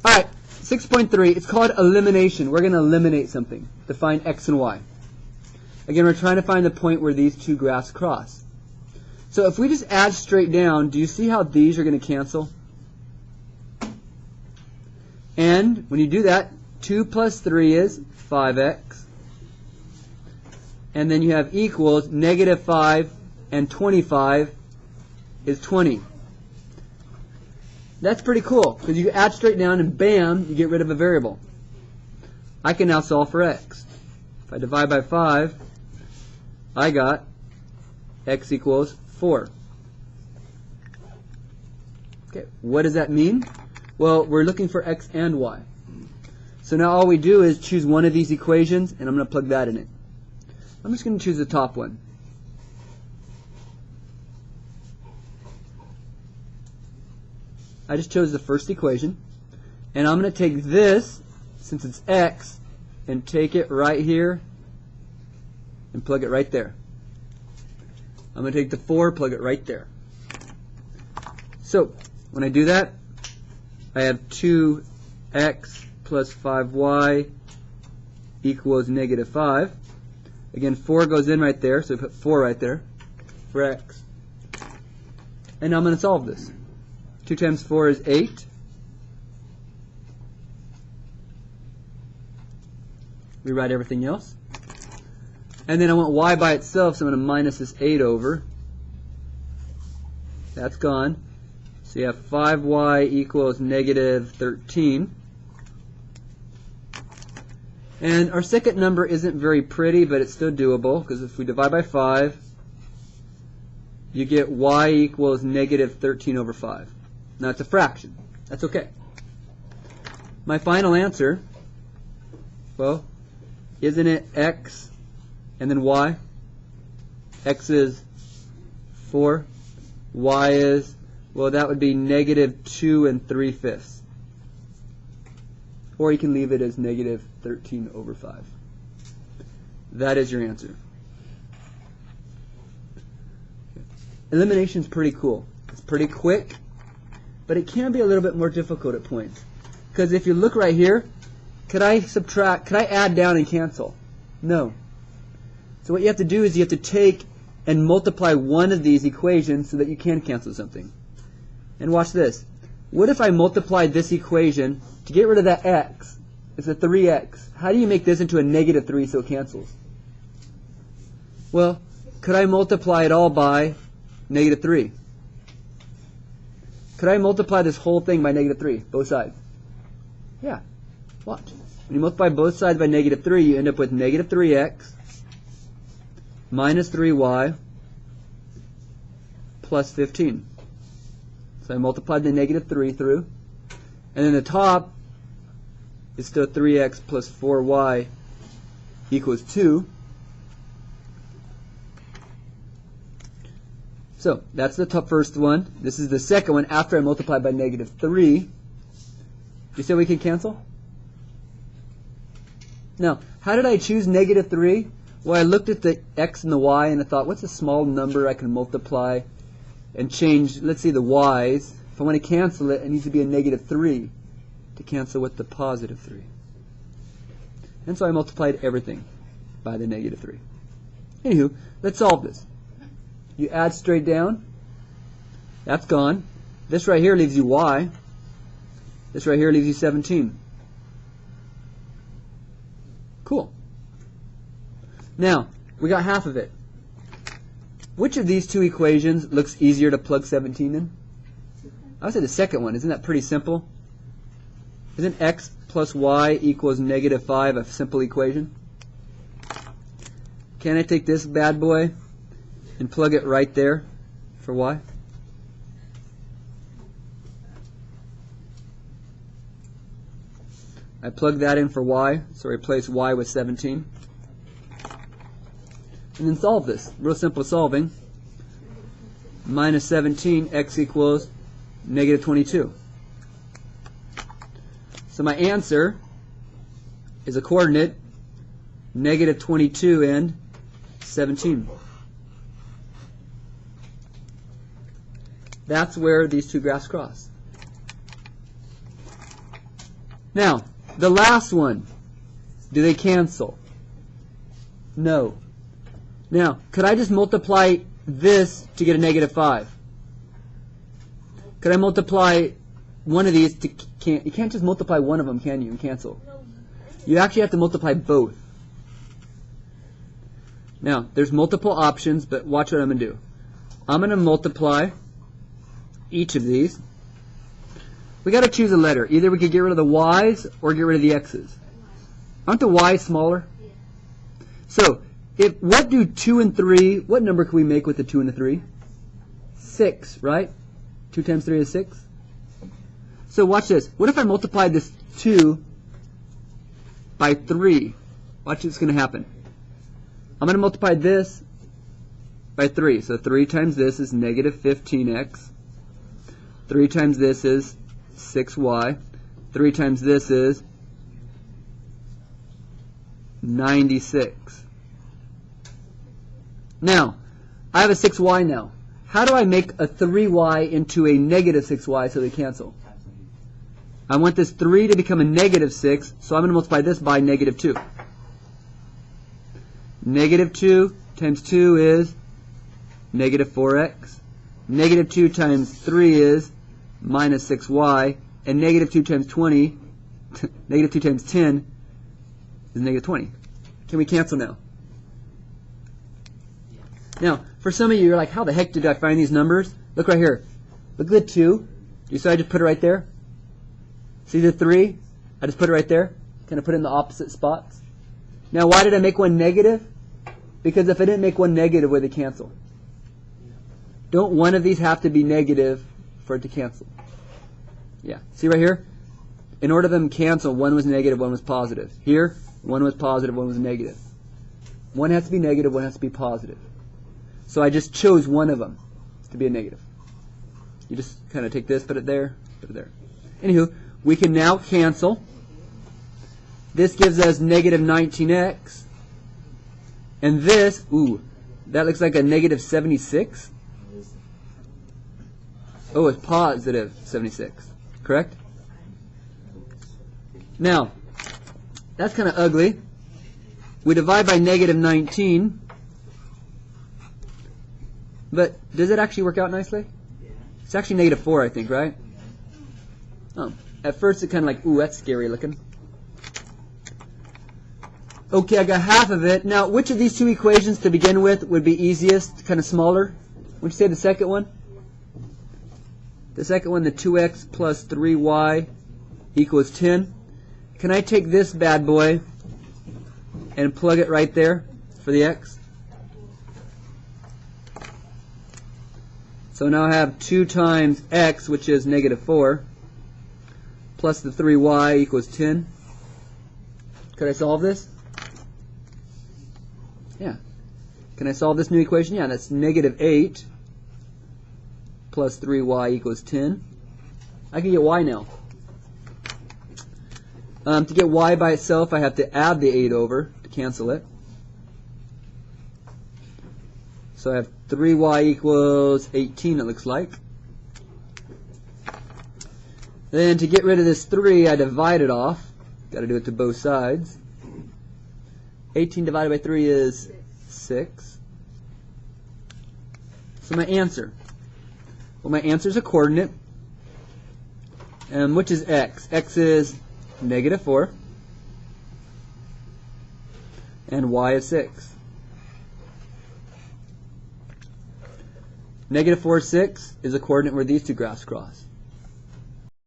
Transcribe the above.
Alright, 6.3, it's called elimination. We're going to eliminate something to find x and y. Again, we're trying to find the point where these two graphs cross. So if we just add straight down, do you see how these are going to cancel? And when you do that, 2 plus 3 is 5x. And then you have equals negative 5 and 25 is 20. That's pretty cool, because you add straight down and bam, you get rid of a variable. I can now solve for x. If I divide by 5, I got x equals 4. Okay, what does that mean? Well, we're looking for x and y. So now all we do is choose one of these equations, and I'm going to plug that in it. I'm just going to choose the top one. I just chose the first equation, and I'm going to take this, since it's x, and take it right here and plug it right there. I'm going to take the 4, plug it right there. So when I do that, I have 2x plus 5y equals negative 5. Again, 4 goes in right there, so I put 4 right there for x. And now I'm going to solve this. 2 times 4 is 8. Rewrite everything else. And then I want y by itself, so I'm going to minus this 8 over. That's gone. So you have 5y equals negative 13. And our second number isn't very pretty, but it's still doable, because if we divide by 5, you get y equals negative 13 over 5. Now it's a fraction. That's okay. My final answer, well, isn't it x and then y? X is 4. Y is, well, that would be negative 2 3/5. Or you can leave it as negative 13 over 5. That is your answer. Elimination is pretty cool. It's pretty quick, but it can be a little bit more difficult at points. Because if you look right here, could I add down and cancel? No. So what you have to do is you have to take and multiply one of these equations so that you can cancel something. And watch this. What if I multiplied this equation to get rid of that x? It's a 3x. How do you make this into a negative 3 so it cancels? Well, could I multiply it all by negative 3? Could I multiply this whole thing by negative 3, both sides? Yeah. Watch. When you multiply both sides by negative 3, you end up with negative 3x minus 3y plus 15. So I multiplied the negative 3 through. And then the top is still 3x plus 4y equals 2. So that's the first one. This is the second one after I multiplied by negative 3. You see we can cancel? Now, how did I choose negative 3? Well, I looked at the x and the y and I thought, what's a small number I can multiply and change, let's see, the y's. If I want to cancel it, it needs to be a negative 3 to cancel with the positive 3. And so I multiplied everything by the negative 3. Anywho, let's solve this. You add straight down. That's gone. This right here leaves you y. This right here leaves you 17. Cool. Now, we got half of it. Which of these two equations looks easier to plug 17 in? I would say the second one. Isn't that pretty simple? Isn't x plus y equals negative 5 a simple equation? Can I take this bad boy and plug it right there for y? I plug that in for y, so replace y with 17. And then solve this. Real simple solving. Minus 17, x equals negative 22. So my answer is a coordinate, negative 22 and 17. That's where these two graphs cross. Now, the last one, do they cancel? No. Now, could I just multiply this to get a negative 5? Could I multiply one of these to you can't just multiply one of them, can you, and cancel? You actually have to multiply both. Now, there's multiple options, but watch what I'm going to do. I'm going to multiply each of these. We got to choose a letter. Either we could get rid of the y's or get rid of the x's. Aren't the y's smaller? So, what do 2 and 3, what number can we make with the 2 and the 3? 6, right? 2 times 3 is 6. So watch this. What if I multiply this 2 by 3? Watch what's going to happen. I'm going to multiply this by 3. So 3 times this is negative 15x. 3 times this is 6y. 3 times this is 96. Now, I have a 6y now. How do I make a 3y into a negative 6y so they cancel? I want this 3 to become a negative 6, so I'm going to multiply this by negative 2. Negative 2 times 2 is negative 4x. Negative 2 times 3 is minus 6y. And negative 2 times 20, negative 2 times 10 is negative 20. Can we cancel now? Now, for some of you, you're like, how the heck did I find these numbers? Look right here. Look at the 2. You see I just put it right there? See the 3? I just put it right there. Kind of put it in the opposite spots. Now, why did I make one negative? Because if I didn't make one negative, would they cancel? Don't one of these have to be negative for it to cancel? Yeah. See right here? In order for them to cancel, one was negative, one was positive. Here, one was positive, one was negative. One has to be negative, one has to be positive. So I just chose one of them to be a negative. You just kind of take this, put it there, put it there. Anywho, we can now cancel. This gives us negative 19x. And this, ooh, that looks like a negative 76. Oh, it's positive 76. Correct? Now, that's kind of ugly. We divide by negative 19. But does it actually work out nicely? It's actually negative 4, I think, right? Oh, at first it's kind of like, ooh, that's scary looking. Okay, I got half of it. Now, which of these two equations to begin with would be easiest, kind of smaller? Would you say the second one? The second one, the 2x plus 3y equals 10. Can I take this bad boy and plug it right there for the x? So now I have 2 times x, which is negative 4, plus the 3y equals 10. Could I solve this? Yeah. Can I solve this new equation? Yeah, that's negative 8 plus 3y equals 10. I can get y now. To get y by itself, I have to add the 8 over to cancel it. So I have 3y equals 18, it looks like. Then to get rid of this 3, I divide it off. Got to do it to both sides. 18 divided by 3 is 6. So my answer. Well, my answer is a coordinate. Which is x? X is negative 4. And y is 6. Negative 4, 6 is a coordinate where these two graphs cross.